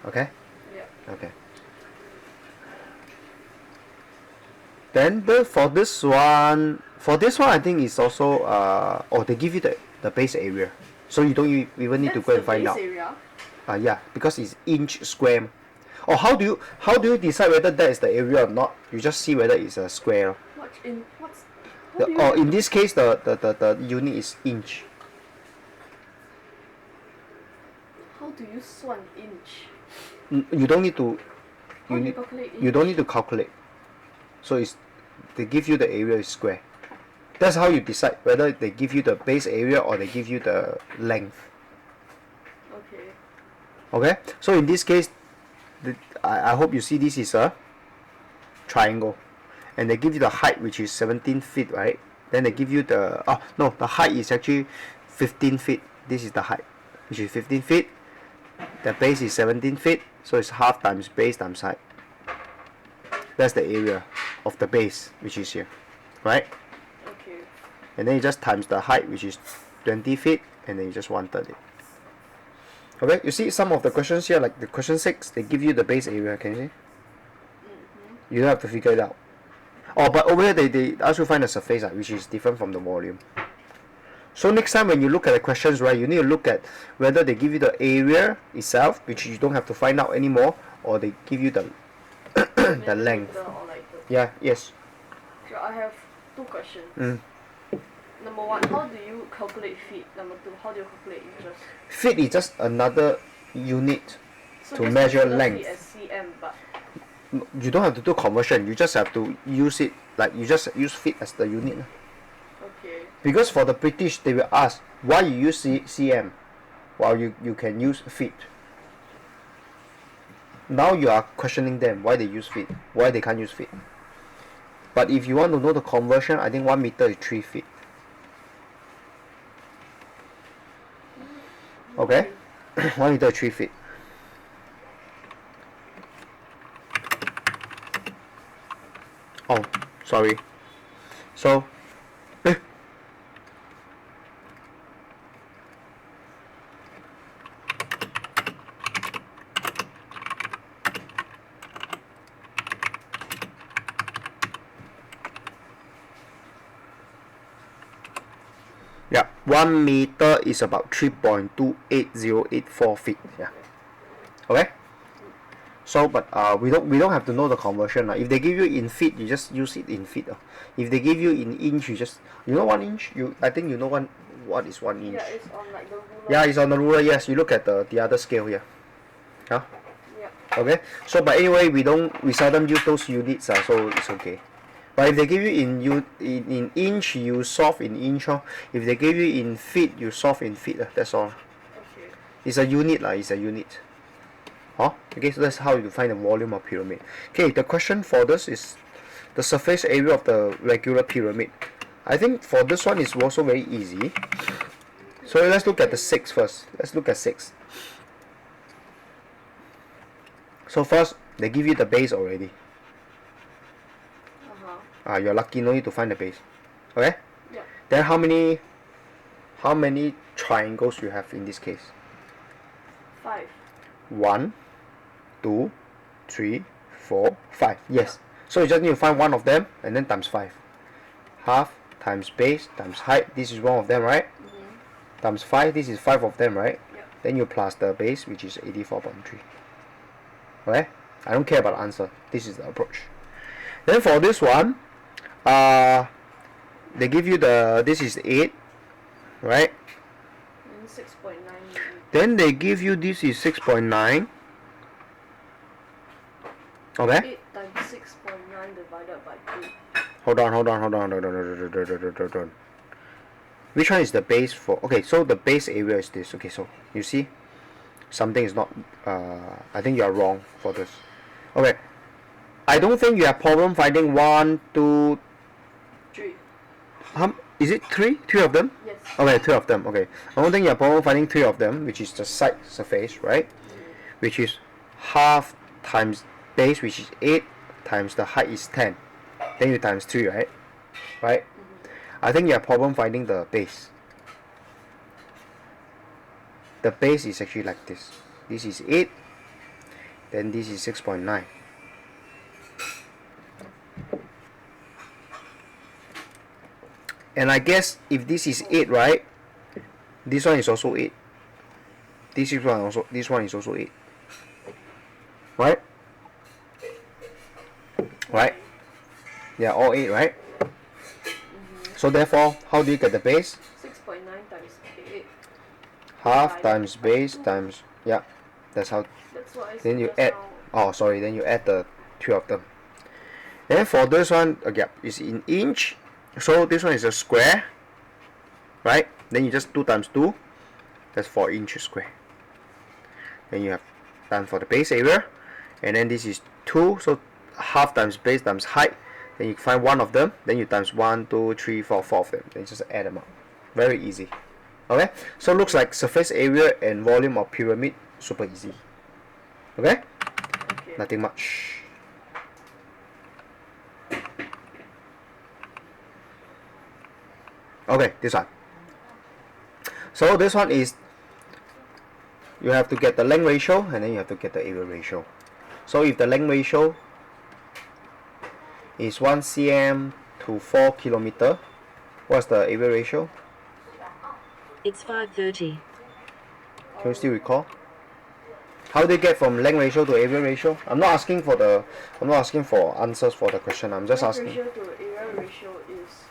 Okay? Yeah. Okay. Then for this one I think it's also they give you the base area. So you don't even need to go and find out. Area? Yeah, because it's inch square. Or how do you decide whether that is the area or not? You just see whether it's a square. In this case the unit is inch. How do you 算 inch? You don't need to How do you calculate inch? you don't need to calculate. So they give you the area is square. That's how you decide whether they give you the base area or they give you the length. Okay. Okay? So in this case, I hope you see this is a triangle. And they give you the height, which is 17 feet, right? Then they give you the height is actually 15 feet. This is the height, which is 15 feet. The base is 17 feet, so it's half times base times height. That's the area of the base, which is here, right? Okay. And then you just times the height, which is 20 feet, and then you just 1/3 it. Okay, you see some of the questions here, like the question 6, they give you the base area, can you see? You don't have to figure it out. But over here they ask you find the surface, which is different from the volume. So next time when you look at the questions, right, you need to look at whether they give you the area itself, which you don't have to find out anymore, or they give you the the length. Yeah, yes. So I have 2 questions. Number 1, how do you calculate feet? Number 2, how do you calculate inches? Feet is just another unit So to measure length. Feet as cm, but you don't have to do conversion. You just have to use it like you just use feet as the unit. okay. Because for the British, they will ask why you use cm while you can use feet. Now you are questioning them why they use feet, why they can't use feet. But if you want to know the conversion, I think 1 meter is 3 feet. Okay? 1 meter is 3 feet. Oh, sorry. So, yeah, 1 meter is about 3.28084 feet. Yeah. Okay? So, but we don't have to know the conversion. If they give you in feet, you just use it in feet. If they give you in inch, you know 1 inch. I think you know what is 1 inch. Yeah, it's on like the ruler. Yeah, it's on the ruler. Yes, you look at the other scale here. Huh? Yeah. Okay. So, but anyway, we seldom use those units. So it's okay. But if they give you in inch, you solve in inch. If they give you in feet, you solve in feet. That's all. Okay. It's a unit. It's a unit. Okay, so that's how you find the volume of pyramid. Okay, the question for this is the surface area of the regular pyramid. I think for this one is also very easy. So let's look at the 6 first. Let's look at 6. So first, they give you the base already. You're lucky, no need to find the base. Okay? Yeah. Then how many triangles you have in this case? 5. 1, 2, 3, 4, 5. Yes. So you just need to find one of them and then times 5. Half times base times height. This is one of them, right? Times 5. This is 5 of them, right? Yeah. Then you plus the base, which is 84.3. Okay? I don't care about the answer. This is the approach. Then for this one, they give you this is 8, right? And 6.9. Then they give you this is 6.9. Okay? 8 times 6.9 divided by 2. Hold on. Which one is the base for? Okay, so the base area is this. Okay, so you see, something is not. I think you are wrong for this. Okay, I don't think you have problem finding 1, 2. 3. Is it 3? 3 of them? Yes. Okay, 3 of them. Okay, I don't think you have problem finding 3 of them, which is the side surface, right? Which is half times base, which is 8, times the height is 10. Then you times 3, right? Right? I think you have problem finding the base. The base is actually like this. This is 8. Then this is 6.9. And I guess if this is 8, right? This one is also 8. This one is also 8. Right? Right? They are all 8, right? So therefore, how do you get the base? 6.9 times 8. Half times base times, yeah, that's how. That's what I Then said you just add, now. then you add the three of them. And for this one, yeah, it's in inch. So this one is a square, right? Then you just 2 times 2, that's 4 inches square. Then you have done for the base area. And then this is 2, so half times base times height. Then you find one of them, then you times 1, 2, 3, 4, 4 of them. Then you just add them up. Very easy. Okay, so looks like surface area and volume of pyramid, super easy. Okay, Okay. nothing much. Okay, this one. So this one is, you have to get the length ratio and then you have to get the area ratio. So if the length ratio is 1 cm to 4 kilometer, what's the area ratio? It's 5:30. Can you still recall? How do you get from length ratio to area ratio? I'm not asking for answers for the question. I'm just Length asking. ratio to area ratio is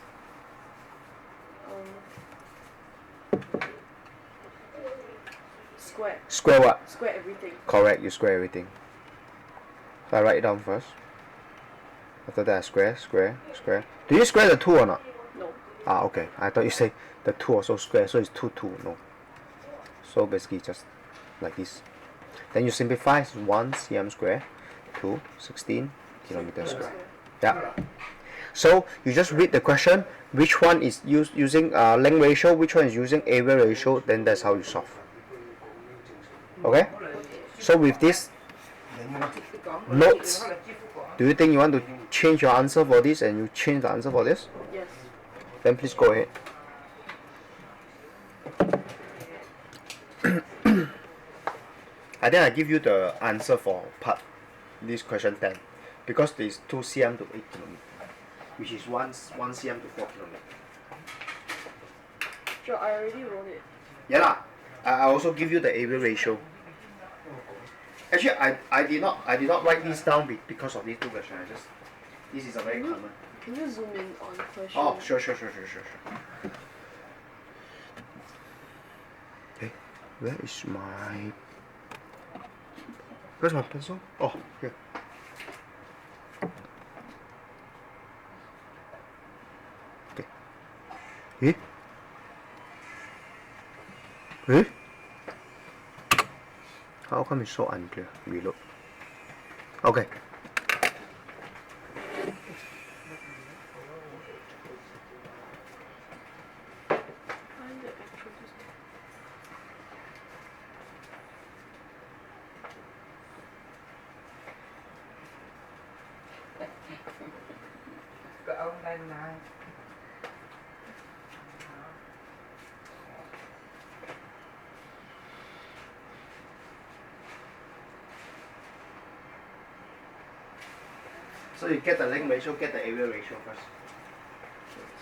square. Square what? Square everything. Correct, you square everything. So I write it down first. After that I square, square, square. Do you square the 2 or not? No. Ah, okay. I thought you say the 2 also square, so it's 2, 2. No. So basically just like this. Then you simplify, it's 1 cm square to 16 kilometer square. Yeah. So you just read the question, which one is using length ratio, which one is using area ratio, then that's how you solve. Okay? So with this notes, do you think you want to change your answer for this and you change the answer for this? Yes. Then please go ahead. I think I give you the answer for part this question 10 because this 2 cm to 8 km, which is 1 cm to 4 km. Sure, I already wrote it. Yeah lah. I also give you the area ratio. Actually, I did not write this down because of these two questions. This is a very common. Can you zoom in on question? Oh, sure. Hey, where's my pencil? Oh, here. Okay. Eh? Eh? How come it's so unclear? Reload. Okay. Find the actual distance. Cái ông đây này. So you get the length ratio, get the area ratio first.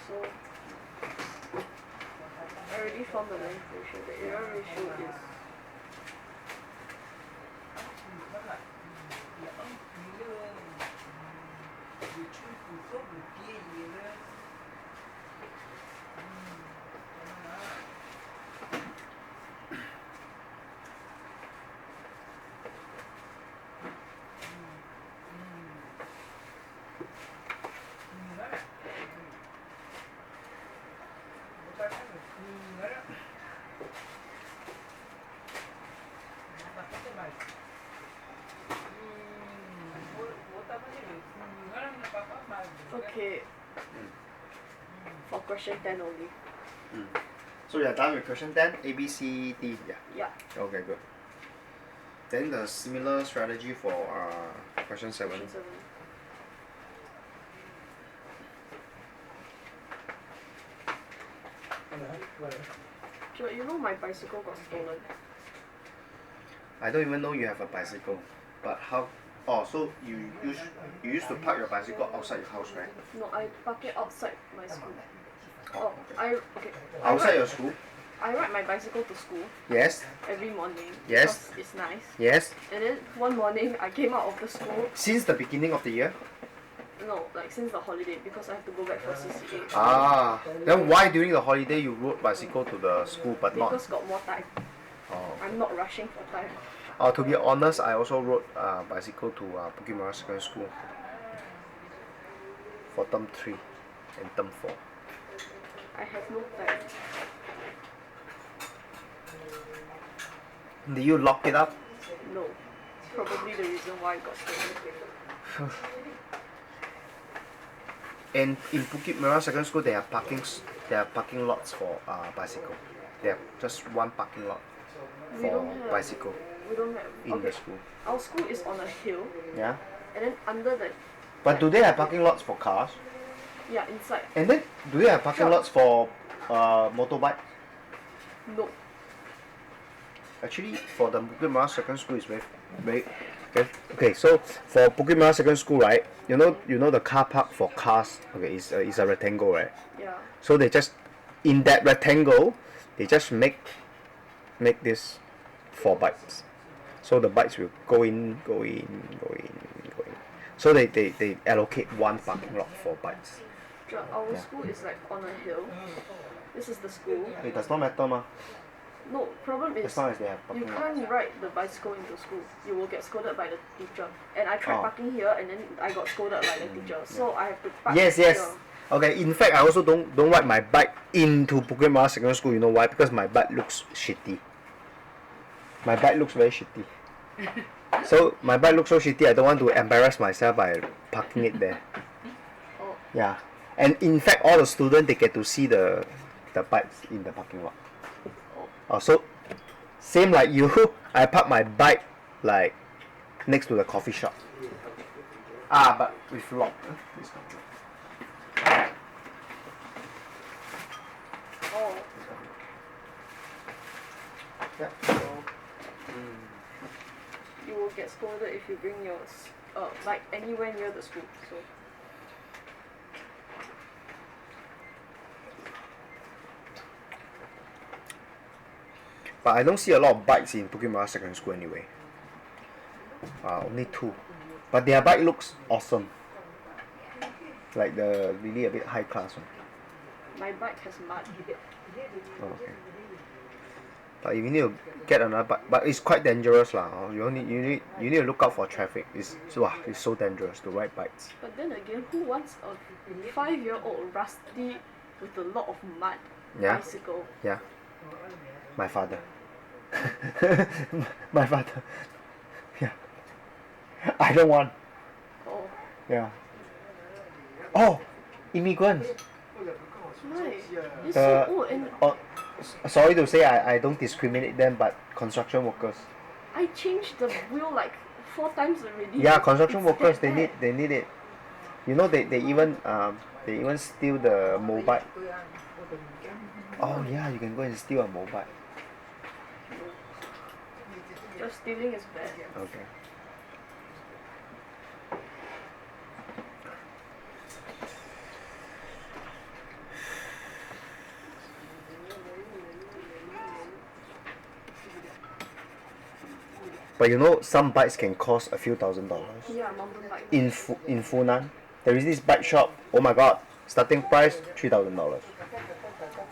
So I already found the length ratio. The area ratio is okay. For question 10 only. So you're done with question 10, A, B, C, D, yeah. Yeah. Okay, good. Then the similar strategy for question 7. Question 7. Sure, you know my bicycle got stolen. I don't even know you have a bicycle. But how? Oh, so you used to park your bicycle outside your house, right? No, I park it outside my school. Oh, Okay. outside your school? I ride my bicycle to school Yes. every morning. Yes. Because it's nice. Yes. And then one morning I came out of the school. Since the beginning of the year. No, like since the holiday because I have to go back for CCA. Ah. Then why during the holiday you rode bicycle to the school but not? Because got more time. Oh. I'm not rushing for time. To be honest, I also rode bicycle to Bukit Merah Secondary School for term 3 and term 4. I have no time. Did you lock it up? No. Probably the reason why I got stolen. And in Bukit Merah Secondary School, there are parking lots for bicycle. They have just one parking lot We for don't have. bicycle We don't have. in Okay. the school. Our school is on a hill, Yeah. and then under the But do they have parking lots for cars? inside. And then do they have parking Sure. lots for motorbike? No. Actually, for the Bukit Merah Secondary School is very okay. So for Bukit Merah Secondary School, right? You know the car park for cars. Okay, is a rectangle, right? Yeah. So they just in that rectangle, they just make this for bikes. So the bikes will go in. So they allocate one parking lot for bikes. Sure. Our Yeah. school is like on a hill. This is the school. It does not matter, ma. No, problem is As long as they have you parking lot. can't ride the bicycle into school. You will get scolded by the teacher. And I tried Oh. parking here and then I got scolded by the teacher. So I have to park Yes. here. Okay. In fact, I also don't ride my bike into Bukit Merah Secondary School. You know why? Because my bike looks shitty. My bike looks very shitty. So my bike looks so shitty. I don't want to embarrass myself by parking it there. Oh. Yeah. And in fact, all the students they get to see the bikes in the parking lot. Oh, so same like you, I park my bike like next to the coffee shop. But with lock. Oh. Yeah. You will get scolded if you bring your bike anywhere near the school. So But I don't see a lot of bikes in Bukit Merah Secondary School anyway. Only 2. But their bike looks awesome. Like the really a bit high class one. my bike has mud. Oh, okay. But you need to get another bike. But it's quite dangerous lah. You need to look out for traffic. It's so dangerous to ride bikes. But then again, who wants a 5-year-old rusty with a lot of mud Yeah. bicycle? Yeah. My father. My father. Yeah. I don't want. Oh, Yeah. Oh, immigrants. right. It's The- so old, and Oh, sorry to say, I don't discriminate them, but construction workers. I changed the wheel like 4 times already. Yeah, construction It's workers that bad. they need it. You know they even steal the mobile. Oh yeah, you can go and steal a mobile. Just stealing is bad. Okay. But you know, some bikes can cost a few $1,000s. Yeah, mountain bike. In Funan, there is this bike shop. Oh my god, starting price $3,000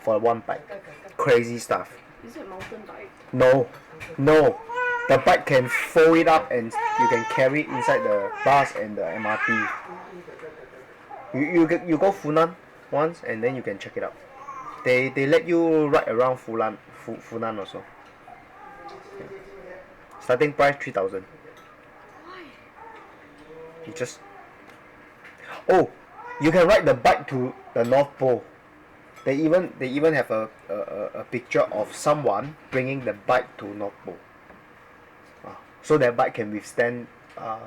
for one bike. Crazy stuff. Is it mountain bike? No, the bike can fold it up and you can carry it inside the bus and the MRT. You go Funan once and then you can check it out. They let you ride around Funan also. Yeah. Starting price 3,000. Why? You just you can ride the bike to the North Pole. They even have a picture of someone bringing the bike to North Pole. So that bike can withstand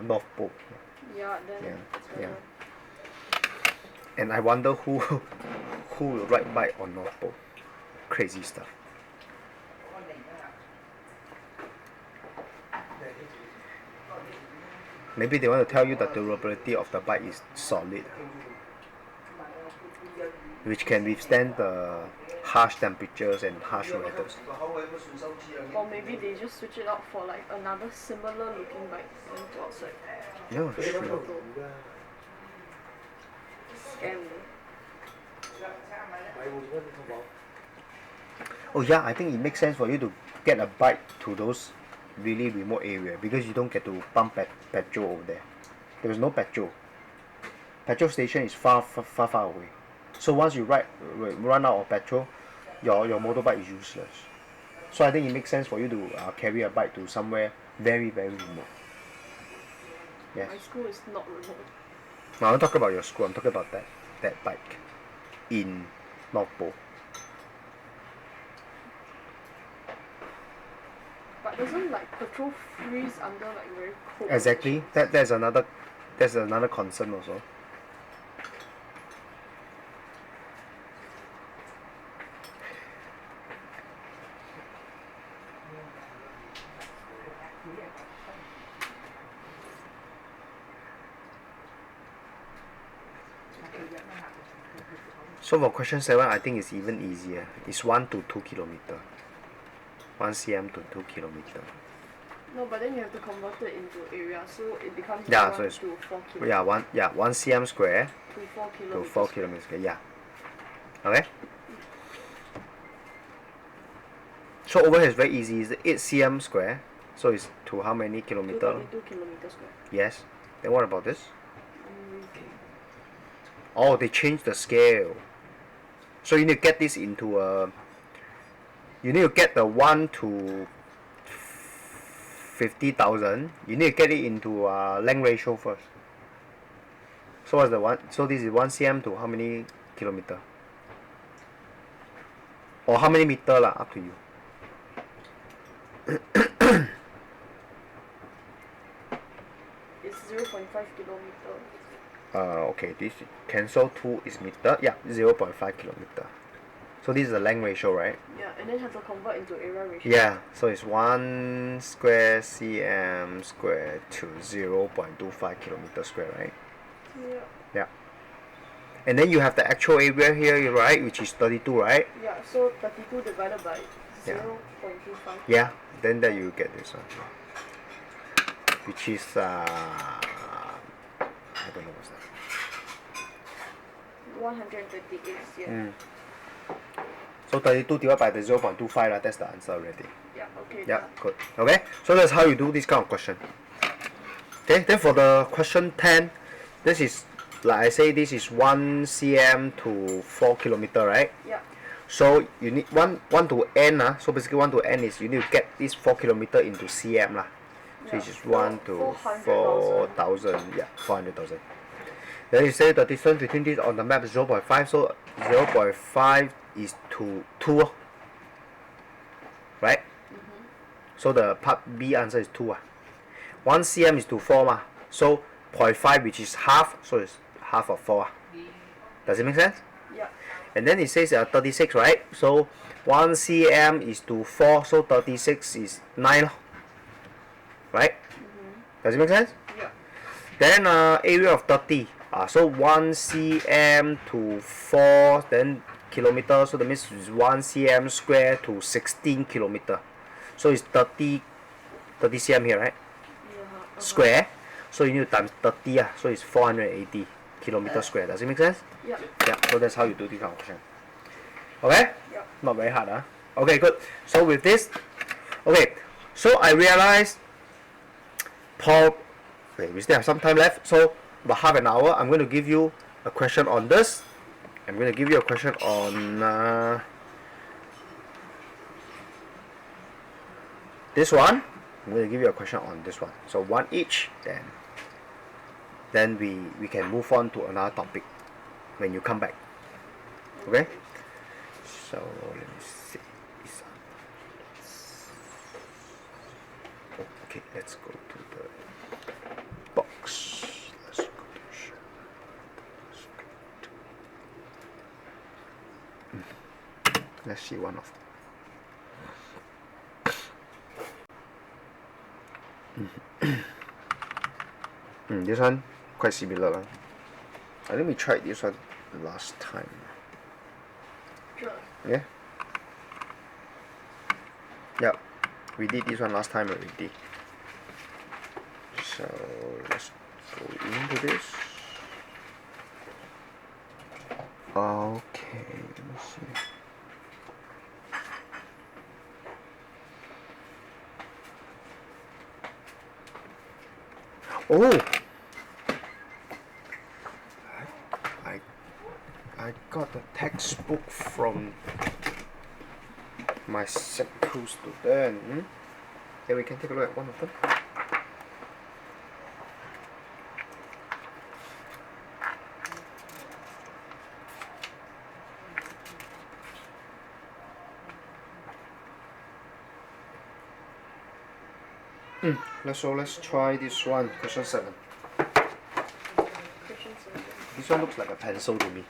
North Pole. Yeah, then Yeah, it's yeah. better. And I wonder who will ride bike on North Pole. Crazy stuff. Maybe they want to tell you the durability of the bike is solid, which can withstand the harsh temperatures and harsh weathers. Or maybe they just switch it out for like another similar looking bike going to outside. Yeah, Different sure. logo. Scam. Oh yeah, I think it makes sense for you to get a bike to those really remote area because you don't get to pump petrol over there. There's no petrol. Petrol station is far away. So once you run out of petrol, your motorbike is useless. So I think it makes sense for you to carry a bike to somewhere very remote. Yes. My school is not remote. No, I'm not talking about your school. I'm talking about that bike in North Pole. But doesn't like petrol freeze under like very cold Exactly. conditions? That's another concern also. So for question 7, I think it's even easier. It's 1 to 2 kilometer. 1 cm to 2 kilometer. No, but then you have to convert it into area, so it becomes Yeah, 1 so it's- to 4 kilometers. 1 cm square To 4 to kilometers. 4 kilometers square. Yeah. Okay. So over here is very easy. It's 8 cm square. So it's to how many kilometer? 232 kilometers square. Yes. Then what about this? Okay. Oh, they changed the scale. So you need to get this into a. You need to get the 1 to 50,000. You need to get it into a length ratio first. So what's the one? So this is 1 cm to how many kilometer? Or how many meter lah? Up to you. It's 0.5 kilometer. Okay, this cancel 2 is meter. Yeah, 0.5 kilometer. So this is the length ratio, right? Yeah, and then have to convert into area ratio. Yeah, so it's 1 square cm square to 0.25 kilometer square, right? Yeah. Yeah. And then you have the actual area here, right, which is 32, right? Yeah, so 32 divided by Yeah. 0.25. Yeah, then that you get this one. Which is, I don't know what's that. 138, yeah. So 32 divided by the 0.25, that's the answer already. Yeah, okay. Yeah, done. good. Okay, so that's how you do this kind of question. Okay, then for the question 10, this is, like I say, this is 1 cm to 4 kilometer, right? Yeah. So you need 1 to n, so basically 1 to n is you need to get this 4 kilometer into cm lah. So it's just 1 to 4,000, yeah, 400,000. Then you say the distance between this on the map is 0.5, so 0.5 is to 2, right? So the part B answer is 2. 1 cm is to 4 ma. So 0.5, which is half, so it's half of 4. Does it make sense? Yeah. And then it says 36, right? So 1 cm is to 4, so 36 is 9, right? Does it make sense? Yeah. Then area of 30. So 1 cm to 4, then kilometer. So that means it's 1 cm square to 16 kilometer. So it's 30 cm here, right? Yeah. Square. So you need to times 30. So it's 480 kilometer square. Does it make sense? Yeah. Yeah. So that's how you do this kind of question. Okay? Yeah. Not very hard, huh? Okay, good. So with this, okay. So I realized, Paul, okay, we still have some time left. So about half an hour, I'm going to give you a question on this. I'm going to give you a question on this one. I'm going to give you a question on this one. So one each, then we can move on to another topic when you come back. Okay? So let me see. Okay, let's go to the box. Let's go to share. Let's see one of them. This one quite similar lah. I think we tried this one last time. Sure. Yeah. Yep. We did this one last time already. So let's go into this. Okay, let me see. Oh, I got the textbook from my secondary student. Yeah, we can take a look at one of them. Let's try this one. Question 7. Question 7. This one looks like a pencil to me.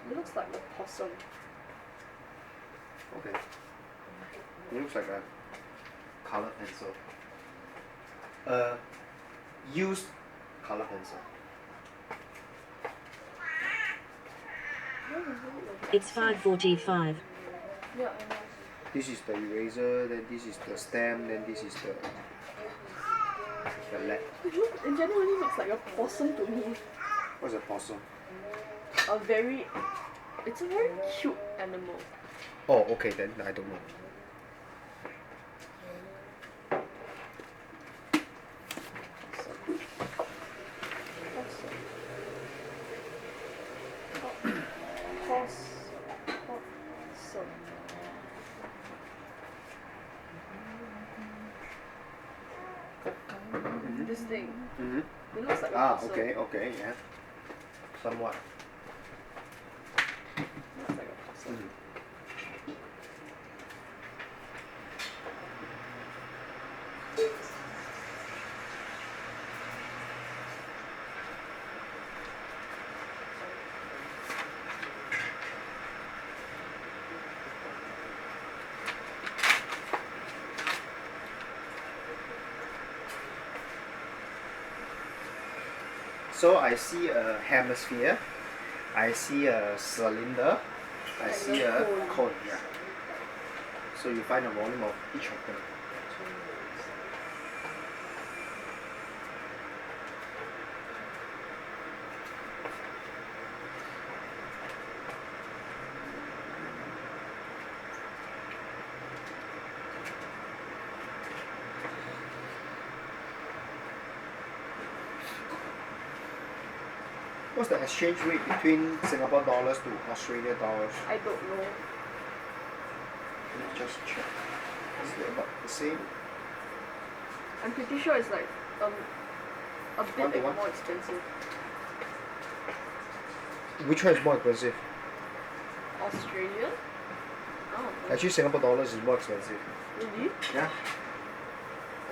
It looks like a possum. Okay. It looks like a colored pencil. Used color pencil. It's 5:45. Yeah, I know. This is the eraser, then this is the stamp, then this is the lead. It generally looks like a possum to me. What's a possum? It's a very cute animal. Oh, okay, then I don't know. Possum. This thing. Mm-hmm. It looks like a possum. Okay, yeah. Somewhat. Looks like a possum. So I see a hemisphere, I see a cylinder, I And see a a cone. cone, yeah. So you find the volume of each of them. What's the exchange rate between Singapore dollars to Australia dollars? I don't know. Let me just check. Is it about the same? I'm pretty sure it's like a One to bit one? more expensive. Which one is more expensive? Australian? I don't know. Actually, Singapore dollars is more expensive. Really? Yeah.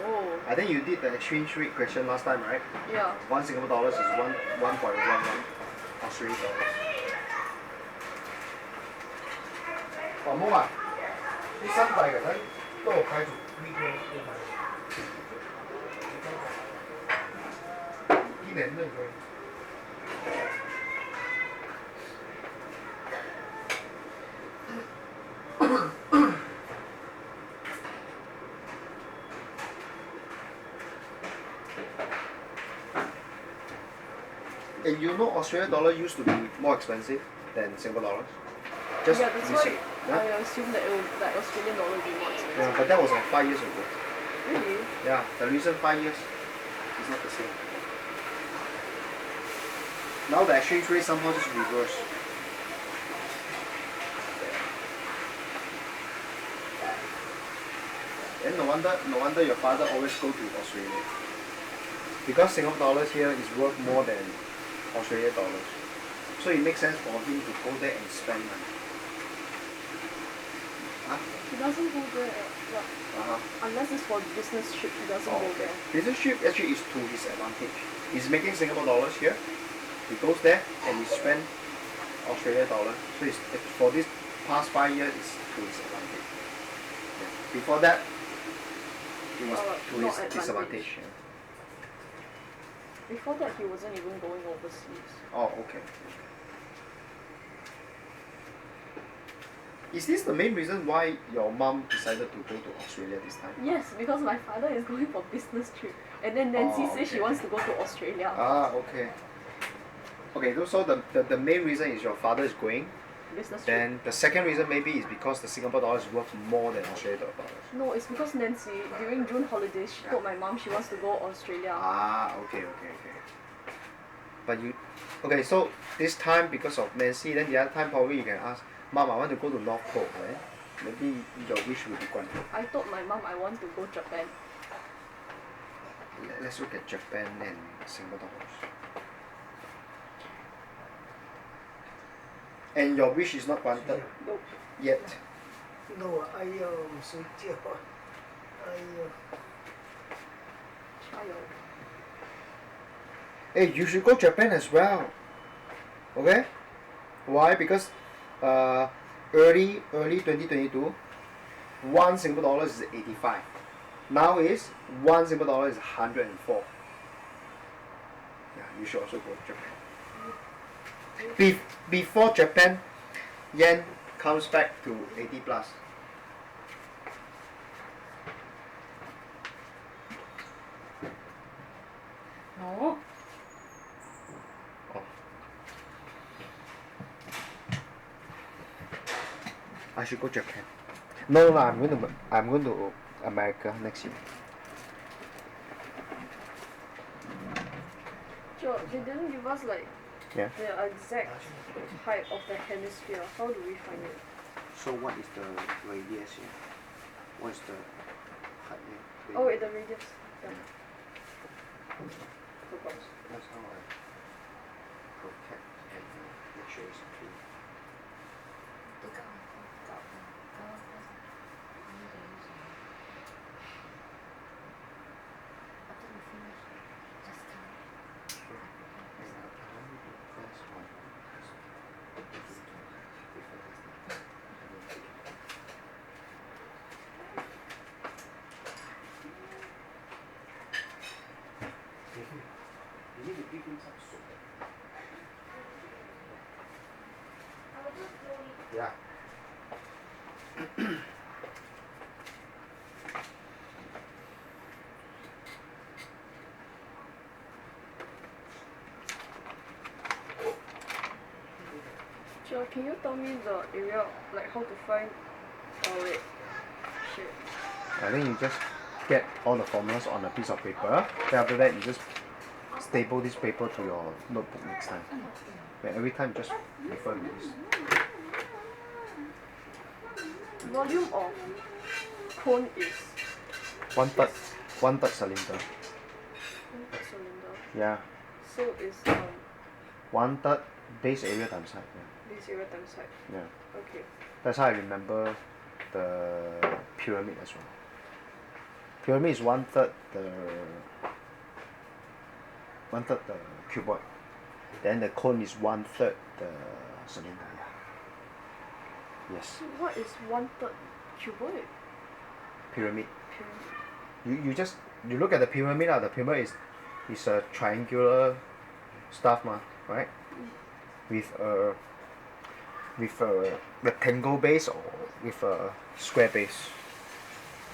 Oh, I think you did the exchange rate question last time, right? yeah. 1 Singapore dollars is 1.11 Australian dollars. 黃毛啊，啲新幣嘅睇都有繼續呢個呢年呢個。And you know Australian dollar used to be more expensive than Singapore dollars? Just Yeah, that's why recent- I assume that Australian dollar will be more expensive. yeah, but that was like 5 years ago. Really? Yeah, the recent 5 years is not the same. Now the exchange rate somehow just reverse. Then no wonder your father always go to Australia. Because Singapore dollars here is worth more than Australian dollars. So it makes sense for him to go there and spend money. Huh? He doesn't go there, Uh-huh. unless it's for business trip. He doesn't go there. Business trip actually is to his advantage. He's making Singapore dollars here. He goes there and he spend Australia dollar. So for this past 5 years, it's to his advantage. Yeah. Before that, it was to not his advantage. disadvantage. Yeah. Before that, he wasn't even going overseas. Oh, okay. Is this the main reason why your mom decided to go to Australia this time? Yes, because my father is going for business trip, and then Nancy Oh, says she okay. wants to go to Australia. Ah, okay. Okay, so the main reason is your father is going. Business trip. Then the second reason maybe is because the Singapore dollar is worth more than Australian dollars. No, it's because Nancy, during June holidays, she told my mom she wants to go Australia. Ah, okay. But you, okay, so this time because of Nancy, then the other time probably you can ask, Mom, I want to go to North Pole, right? Maybe your wish will be granted. I told my mom I want to go Japan. Let's look at Japan and Singapore dollars. And your wish is not granted Nope. yet. No, I睡觉，哎呦， Child. Hey, you should go Japan as well. Okay? Why? Because early 2022, one Singapore dollar is 85. Now is one Singapore dollar is 104. Yeah, you should also go to Japan. Before Japan, yen comes back to 80 plus. No. Oh. I should go Japan. No, I'm going to America next year. Sure, they didn't give us like Yeah. the exact height of the hemisphere. How do we find it? So what is the radius here? What is the height here? Oh wait, the radius. Yeah. Forgot. That's how I protect and make sure it's clean. You need to give him some soup. Yeah. Sure, can you tell me the area, like how to find? Oh wait, shit. I think you just get all the formulas on a piece of paper. Then after that, you just staple this paper to your notebook next time. Then every time, just refer to this. Volume of cone is One third cylinder. 1 cylinder. Yeah. So it's 1/3 base area times height. Yeah. this area times height. Yeah. Okay. That's how I remember the pyramid as well. Pyramid is 1/3 the cuboid. Then the cone is 1/3 the cylinder. Yeah. Yes. So what is 1/3 cuboid? Pyramid. Pyramid. You look at the pyramid. The pyramid is a triangular stuff, right? With a rectangle base or with a square base.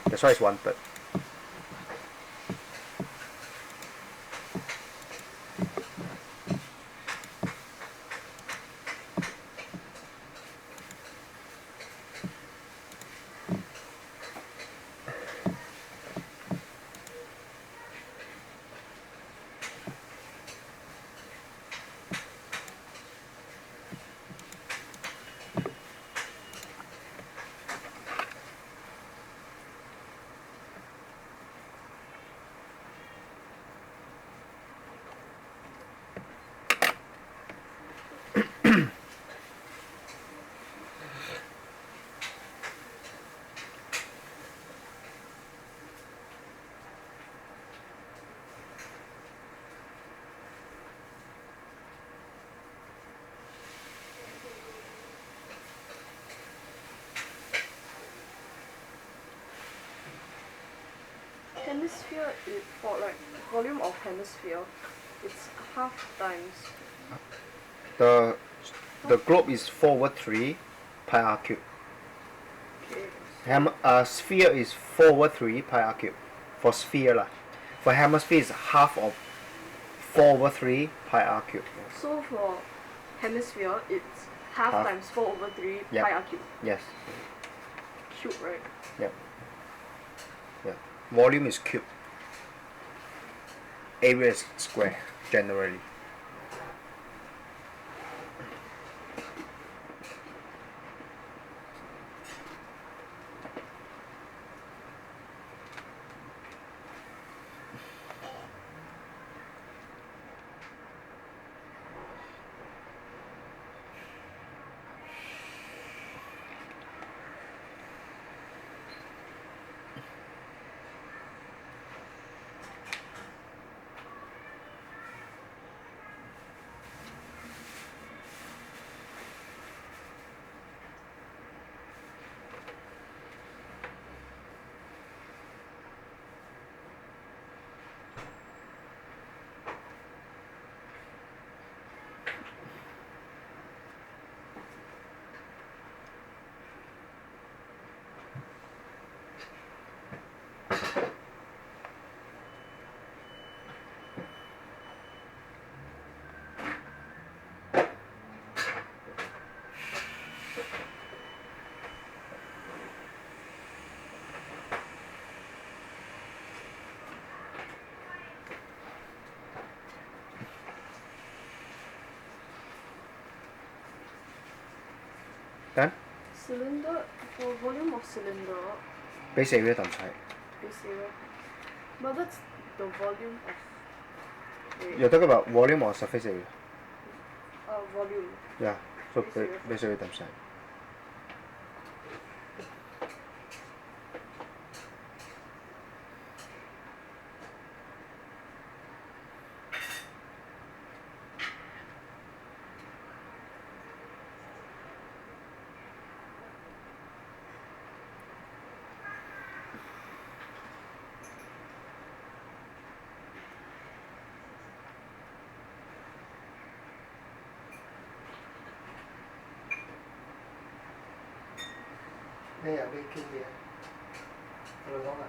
That's why it's 1/3. hemisphere is for like volume of hemisphere, it's half times. The globe is 4/3 pi r cube. Okay. Sphere is 4/3 pi r cube. For sphere lah. For hemisphere is half of 4/3 pi r cube. Yes. So for hemisphere, it's half Half. times 4/3 Yep. pi r cube. Yes. Cube, right? Yep. Yeah. Volume is cube. Area is square generally. Done? Cylinder, for volume of cylinder, Base area times height. base area. But that's the volume of. Wait, You're talking about volume or surface area? volume. Yeah. So Base area. base area times height. Đây ở bên kia kìa. Rồi không ạ?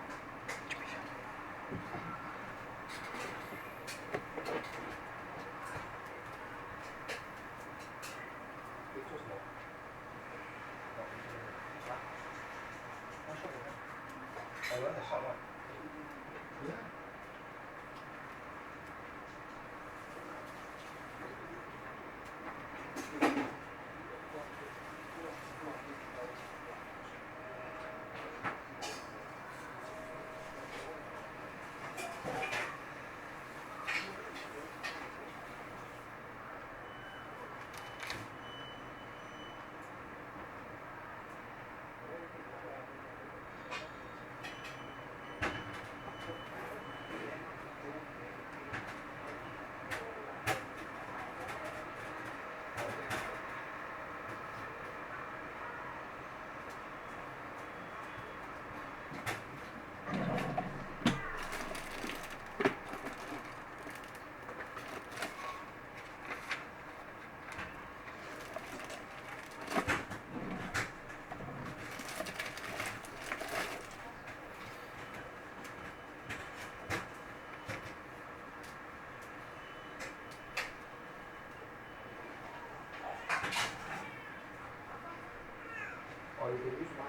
Or you can use one.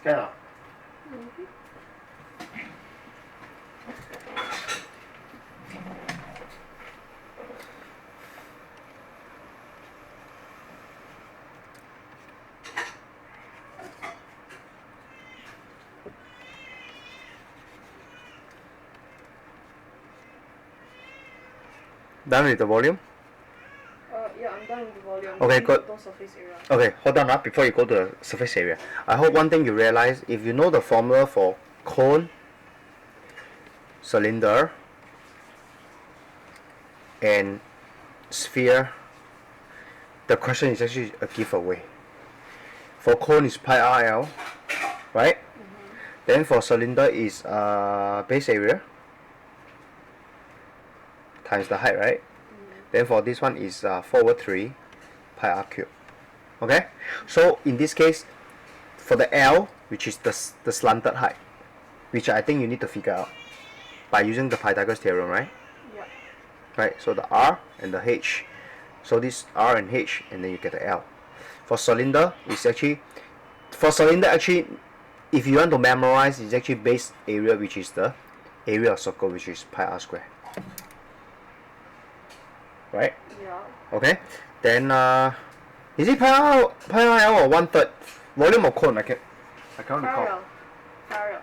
Can not? Done with the volume? Yeah, I'm done with the volume. Okay, Then good. total surface area. Okay, hold on before you go to the surface area. I hope one thing you realize, if you know the formula for cone, cylinder, and sphere, the question is actually a giveaway. For cone is pi RL, right? Then for cylinder is base area times the height, right? Then for this one is 4/3 pi r cube. Okay, so in this case, for the L, which is the slanted height, which I think you need to figure out by using the Pythagoras theorem, right? Yeah. Right, so the R and the H, so this R and H, and then you get the L. For cylinder, it's actually, if you want to memorize, it's actually base area, which is the area of circle, which is pi r square. Right? Yeah. Okay. Then is it pi r L or 1/3 volume or cone? I can't recall. Parallel. Parallel.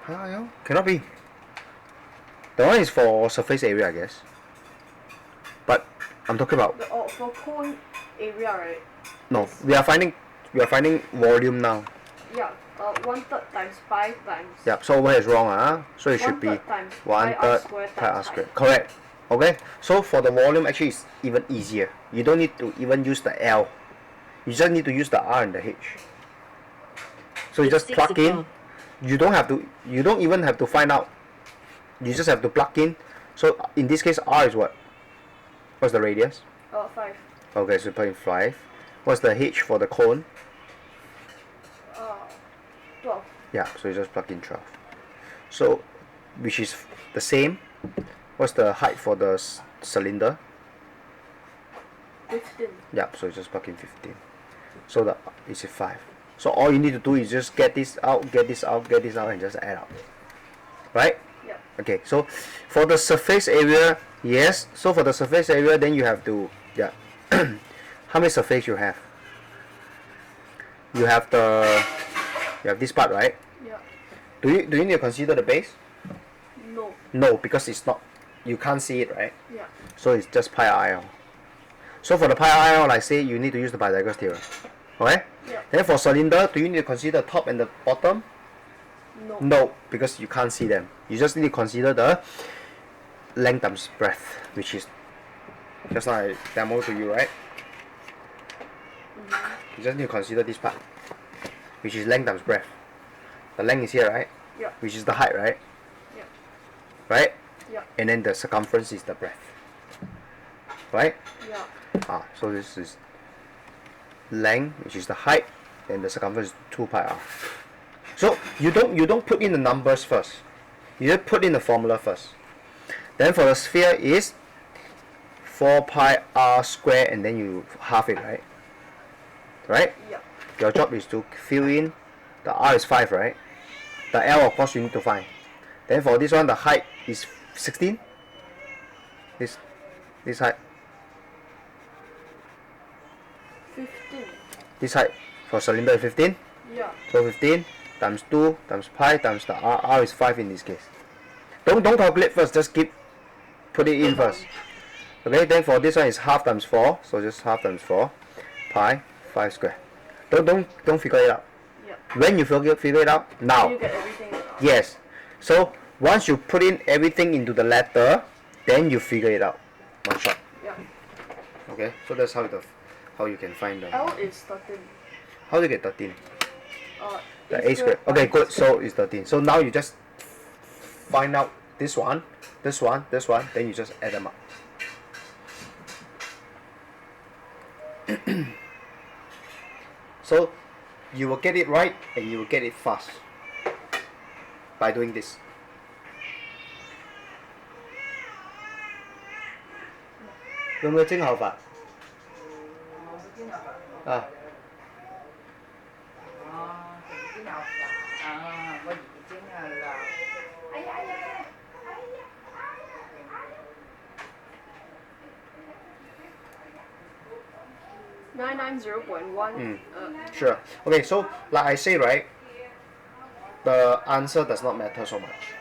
Pi r L cannot be. The one is for surface area, I guess. But I'm talking about For cone area, right? no. We are finding volume now. Yeah. 1/3 times pi times. Yeah. So over here is wrong, So it should be 1/3 times 1/3 pi r square pi r times square. height. Correct. Okay. So for the volume, actually, it's even easier. You don't need to even use the L. You just need to use the R and the H. So you just It's plug 6 in. o'clock. You don't even have to find out. You just have to plug in. So in this case, R is what? What's the radius? 5. Okay, so put in 5. What's the H for the cone? 12. Yeah, so you just plug in 12. So, which is the same. What's the height for the cylinder? 15. Yeah, so you just plug in 15. So the is 5. So all you need to do is just get this out, get this out, get this out, and just add up. Right? Yep. Okay, so for the surface area, yes. So for the surface area, then you have to, yeah. How many surface you have? You have this part, right? Yeah. Do you need to consider the base? No. No, because it's not. You can't see it, right? Yeah. So it's just pi RL. So for the pi RL, like I say, you need to use the Pythagoras theorem. Okay? Yeah. Then for cylinder, do you need to consider the top and the bottom? No. No, because you can't see them. You just need to consider the length times breadth, which is just now I demoed to you, right? You just need to consider this part, which is length times breadth. The length is here, right? Yeah. Which is the height, right? Yeah. Right? Yeah. And then the circumference is the breadth. Right? Yeah. So this is length, which is the height, and the circumference is 2 pi r. So you don't put in the numbers first. You just put in the formula first. Then for the sphere is 4 pi r square, and then you half it, right? Right? Yeah. Your job is to fill in. The r is 5, right? The l, of course, you need to find. Then for this one, the height is 16. This height. 15. This height for cylinder is 15. Yeah. So 15 times 2 times pi times the r. R is 5 in this case. Don't calculate first. Just put it in first. Okay. Then for this one is half times 4. So just half times 4 pi 5 square. Don't figure it out. Yeah. When you figure it out now. You get everything. Yes. So once you put in everything into the letter, then you figure it out. One shot. Yeah. Okay. So that's how you can find the. L is 13. How do you get 13? The a square. times Okay, good. square. So it's 13. So now you just find out this one, this one, this one. Then you just add them up. So you will get it right and you will get it fast by doing this. Có冇蒸頭法？啊。cái nào có gì chứ là ai ai ai 990.1. Sure. Okay, so like I say, right, the answer does not matter so much.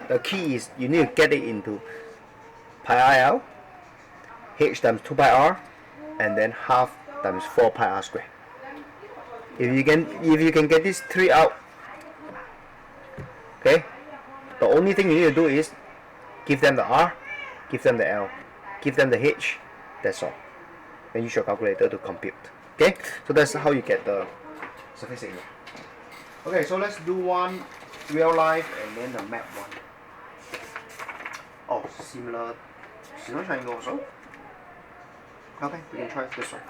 The key is you need to get it into pi IL, h times 2 pi r, and then half times 4 pi r square. If you can get these three out, okay, the only thing you need to do is give them the r, give them the L, give them the H, that's all. Then use your calculator to compute. Okay, so that's how you get the surface area. Okay, so let's do one real life and then the map one. Oh, similar triangle also. Okay, we can try this one.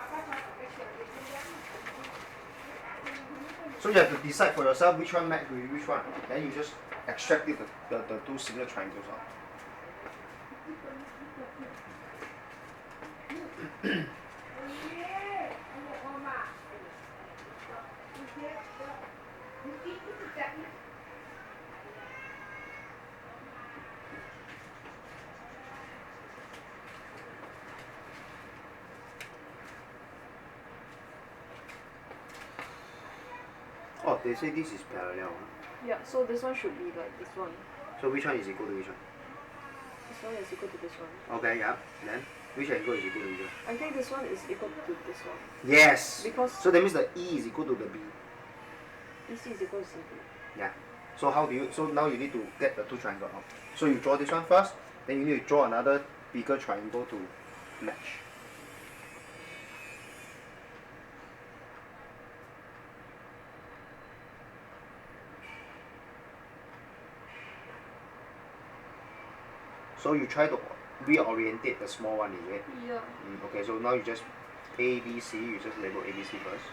So you have to decide for yourself which one match with which one. Then you just extract it, the two similar triangles out. Oh, they say this is parallel. Yeah, so this one should be like this one. So which one is equal to which one? This one is equal to this one. Okay, yeah. Then which angle is equal to which one? I think this one is equal to this one. Yes. Because So that means the E is equal to the B. BC is equal to CB. Yeah. So how do you? So now you need to get the two triangle out. So you draw this one first. Then you need to draw another bigger triangle to match. So you try to reorientate the small one, is it? Yeah. Okay, so now you just A, B, C, you just label A, B, C first.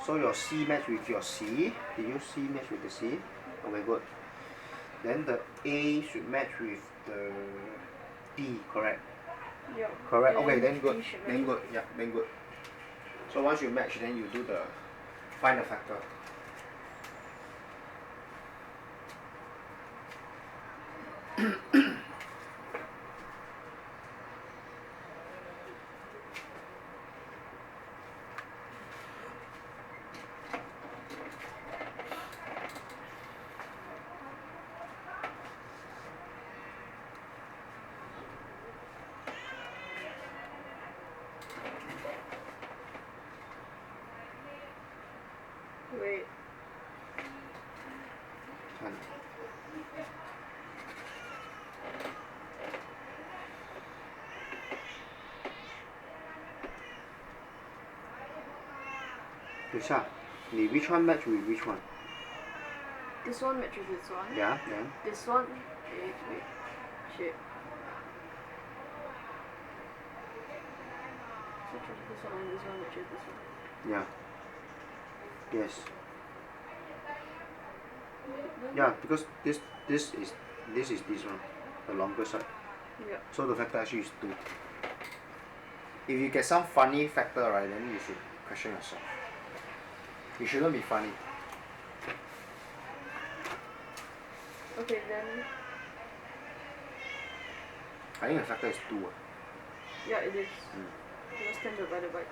So your C match with your C. Did you C match with the C? Okay, good. Then the A should match with the D, correct? Yeah. Correct. And Okay, then good. B should Then match. good. Yeah, then good. So once you match, then you do the find the factor. Wait. Fine. Risha, which one match with which one? This one matches this one. Yeah, then. This one. Wait. Shit. Matches this one and this one matches this one. Yeah. Yes. Yeah, because this is this one, the longer side. Yeah. So the factor actually is 2. If you get some funny factor, right, then you should question yourself. You shouldn't be funny. Okay, then. I think the factor is 2. Yeah, it is. Mm. Because 10 divided by 2.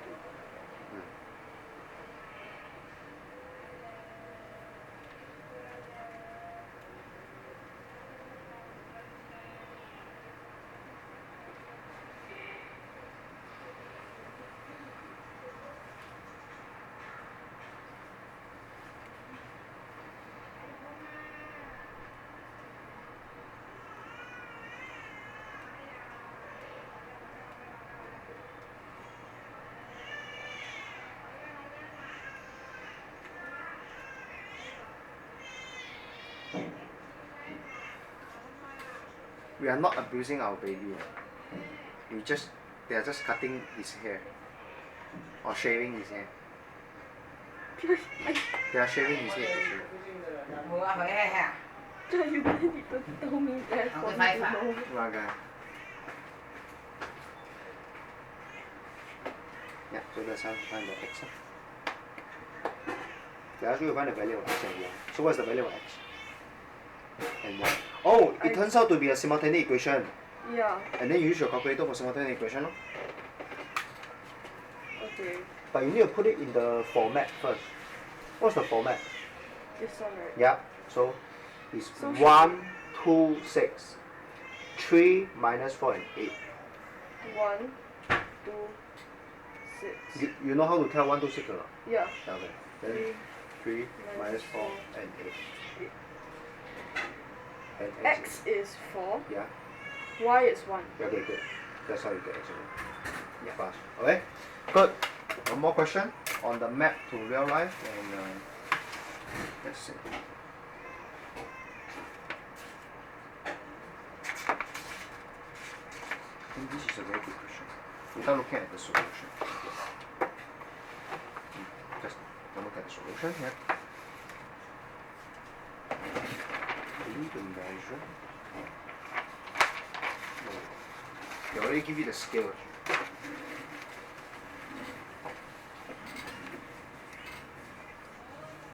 We are not abusing our baby. They are just cutting his hair. Or shaving his hair. They are shaving his head actually. Mua phải hay hả? You really need to tell me that for me to know. Raga. Yeah, so that's how to find the x. They ask you to find the value of x and y. So what's the value of x? And y. Oh, it turns out to be a simultaneous equation. Yeah. And then you use your calculator for simultaneous equation. No? Okay. But you need to put it in the format first. What's the format? This one, right? Yeah, so it's So 1, 2, 6. 3 minus 4 and 8. 1, 2, 6. You know how to tell 1, 2, 6 or not? Yeah. Okay. Then 3 minus 4 and 8. And X is 4. Yeah. Y is 1. Okay, good. That's how you get actually. Yeah. Fast. Okay? Good. One more question on the map to real life and let's see. I think this is a very good question. Without looking at the solution. Just don't look at the solution here. You need to measure. No. They already give you the scale.